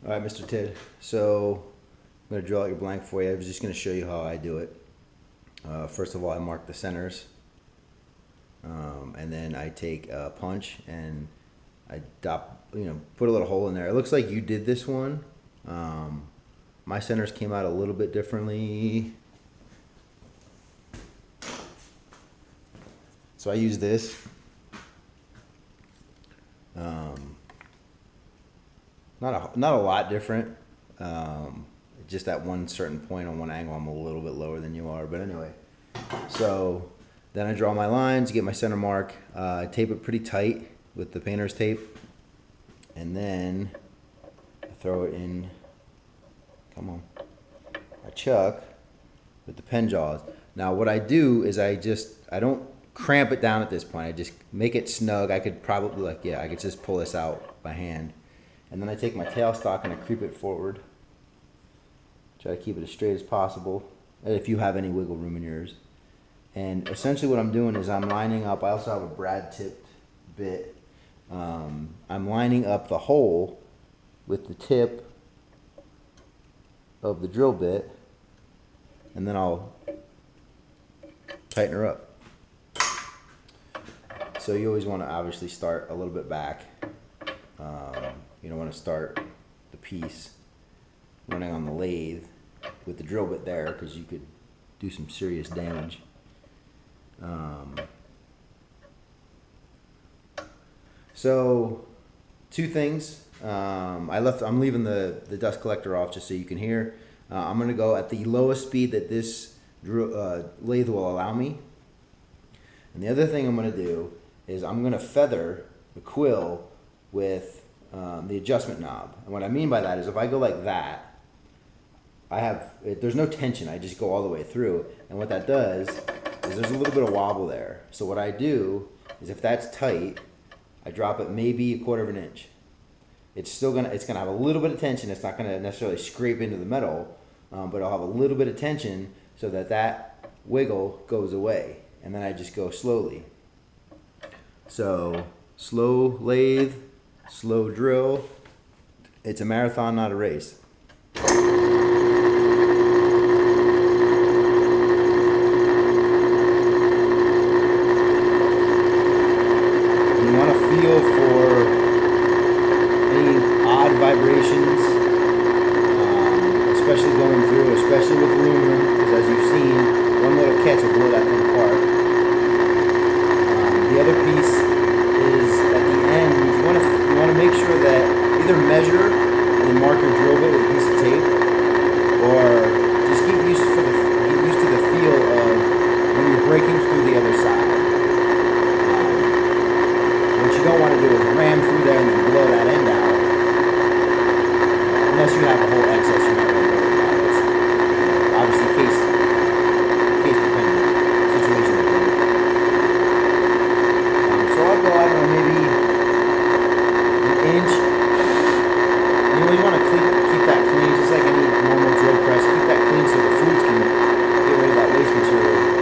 All right, Mr. Ted. So I'm going to draw out your blank for you. I was just going to show you how I do it. First of all, I mark the centers. And then I take a punch and I put a little hole in there. It looks like you did this one. My centers came out a little bit differently. So I use this. Not a lot different. Just at one certain point on one angle, I'm a little bit lower than you are. But anyway, so then I draw my lines, get my center mark. I tape it pretty tight with the painter's tape, and then I throw it in. Come on, I chuck with the pen jaws. Now what I do is I don't cramp it down at this point. I just make it snug. I could probably I could just pull this out by hand. And then I take my tailstock and I creep it forward. Try to keep it as straight as possible, if you have any wiggle room in yours. And essentially what I'm doing is I'm lining up, I also have a brad tipped bit. I'm lining up the hole with the tip of the drill bit, and then I'll tighten her up. So you always want to obviously start a little bit back. You don't want to start the piece running on the lathe with the drill bit there, because you could do some serious damage. So two things. I'm leaving the dust collector off just so you can hear. I'm going to go at the lowest speed that this lathe will allow me. And the other thing I'm going to do is I'm going to feather the quill with the adjustment knob. And what I mean by that is if I go like that, there's no tension. I just go all the way through. And what that does is there's a little bit of wobble there. So what I do is if that's tight, I drop it maybe a quarter of an inch. It's gonna have a little bit of tension. It's not gonna necessarily scrape into the metal, but I'll have a little bit of tension so that wiggle goes away. And then I just go slowly. So slow lathe, slow drill. It's a marathon, not a race. Feel for any odd vibrations, especially going through, especially with aluminum, because as you've seen, one little catch will blow that thing apart. The other piece is at the end, you want to make sure that either measure and then mark your drill bit with a piece of tape, or just get used to the feel of when you're breaking through the other side. What you don't want to do is ram through there and then blow that end out. Unless you have a whole excess, you're not going to worry about it. It's, obviously, case dependent, situation dependent. So I'll go, I don't know, maybe an inch. You always want to keep that clean, just like any normal drill press. Keep that clean so the fluids can get rid of that waste material.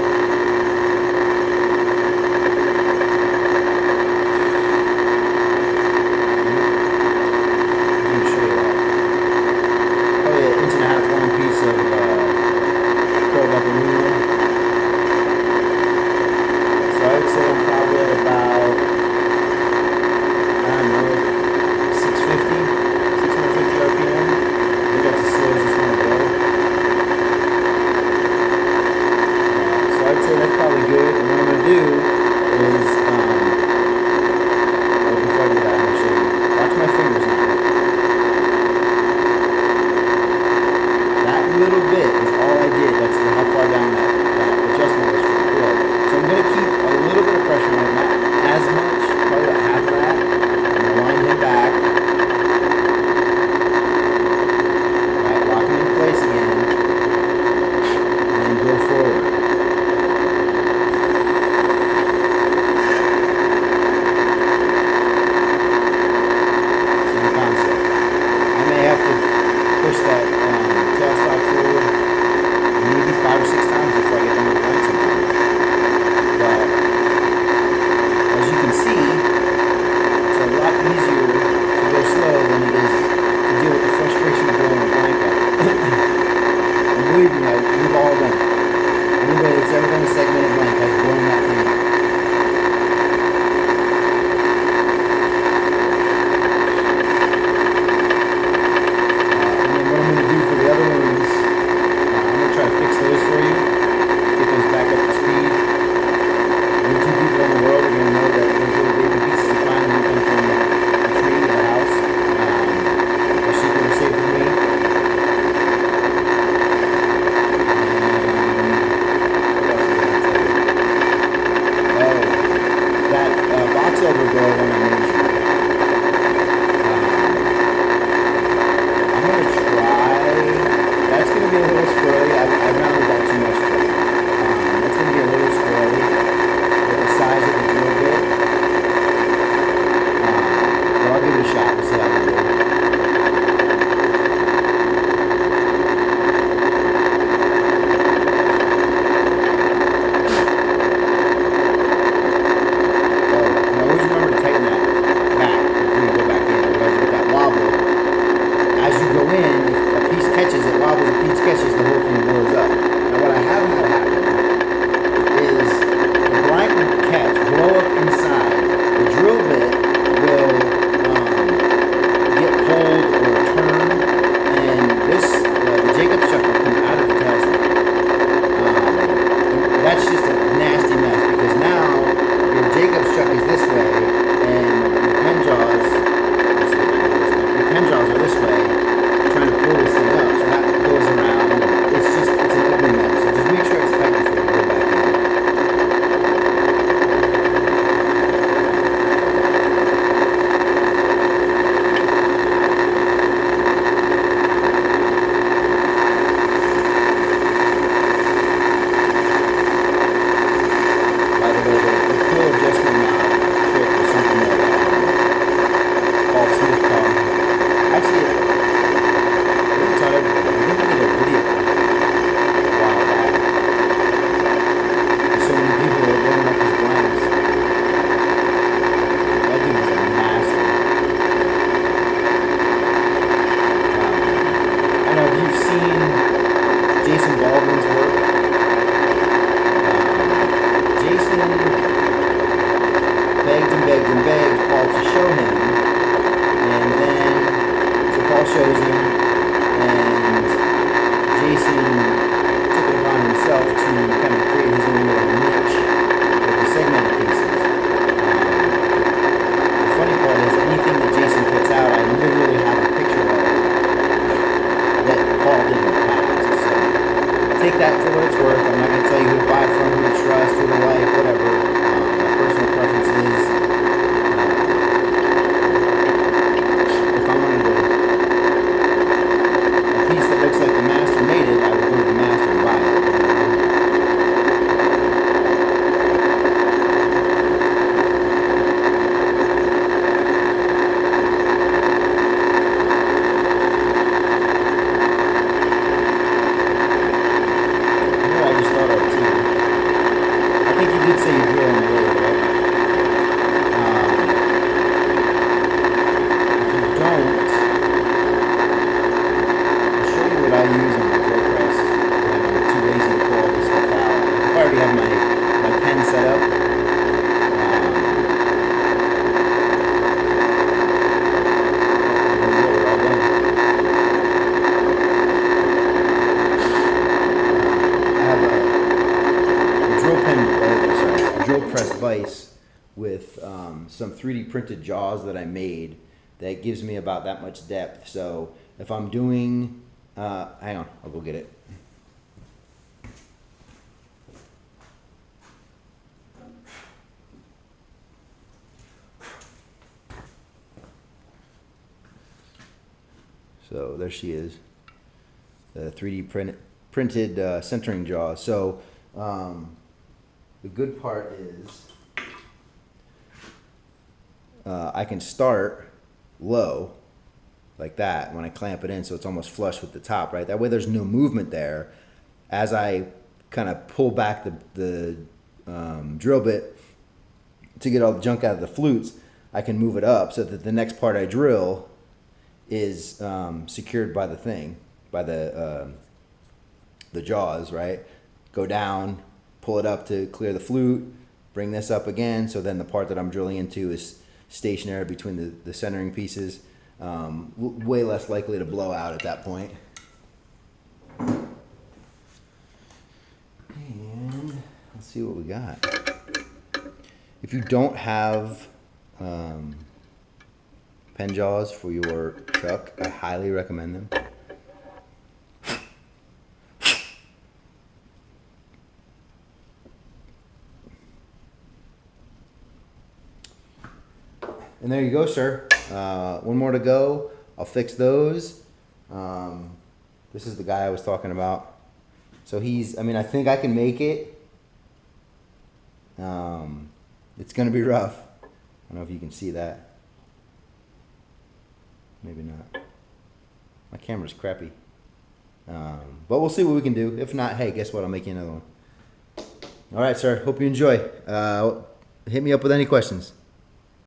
some 3D printed jaws that I made that gives me about that much depth. So if I'm doing, hang on, I'll go get it. So there she is, the 3D printed centering jaw. So the good part is I can start low like that when I clamp it in, so it's almost flush with the top, right? That way there's no movement there. As I kind of pull back the drill bit to get all the junk out of the flutes, I can move it up so that the next part I drill is secured by the thing, by the jaws, right? Go down, pull it up to clear the flute, bring this up again, so then the part that I'm drilling into is stationary between the centering pieces. Way less likely to blow out at that point. And let's see what we got. If you don't have pen jaws for your chuck, I highly recommend them. And there you go, sir. One more to go. I'll fix those. This is the guy I was talking about. So I mean, I think I can make it. It's going to be rough. I don't know if you can see that. Maybe not. My camera's crappy. But we'll see what we can do. If not, hey, guess what? I'll make you another one. All right, sir. Hope you enjoy. Hit me up with any questions.